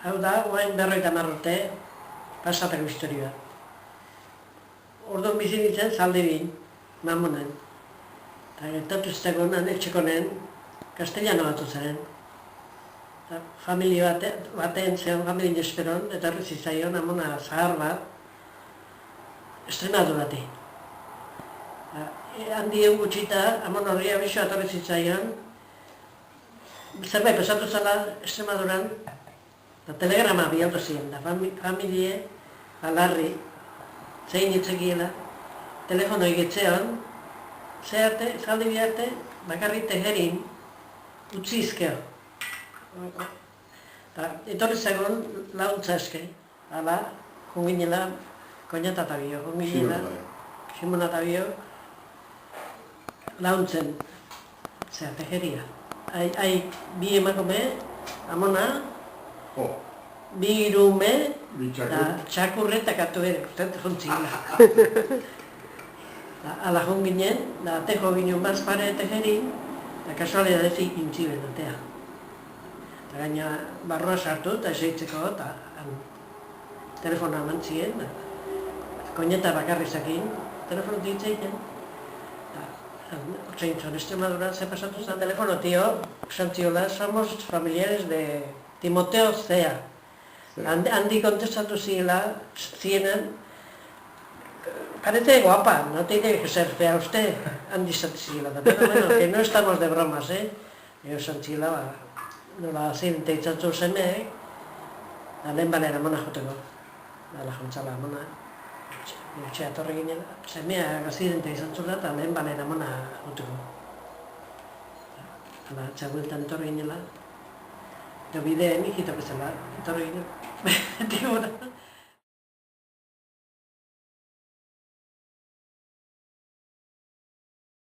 Hau da, oain 50 urte, pasatako historia. Orduan bizi nintzen Zaldibin, Mamonen. Eta gertatuzteko etxekonen, castellano batu zen. Familia baten zeon, familia esperon, eta zitzaion amona zahar bat, Estremadurati. Handien gutxita, amon horri abixo atorri zitzaion, zerbait pesatu zela Extremaduran, telegrama bialdu ziren, da familie, alarri, zein hitzekiela, telefono egetzean, zaldi biharte, bakarri tejerin, utzizkeo. Etorri zegoen launtza eske, ala, junginela, koñata eta bio, junginela, Simona eta bio, launtzen, tejeria. Bi emakume, amona, bi irume, txakurretak atu ere, ustez juntzila. Ala junginen, tejo ginen bazpare tejerin, eta kasualidadez ikintziben atea. Eta gaina barroa sartu eta eseitzeko, eta telefonoa eman ziren, koñeta bakarrizakin, telefono ditzeiten. Ortsaintzon, Extremadura ze pasatu zen telefono, tio, esantziola, somos familiares de Timoteo Zea. Handi kontestatu zienen, parece guapa, no tiene que ser fea usted, handi ziela. Pero bueno, que no estamos de bromas, Ego esantziola, nola zirente itzatzu semeek, lehen balera mona joteko, la jontzala mona. Etxea torre ginen, semea gazidente izan zula eta lehen balera mona joteko. Txagueltan etorri ginela, bideen ikitok ezela, etorri ginen,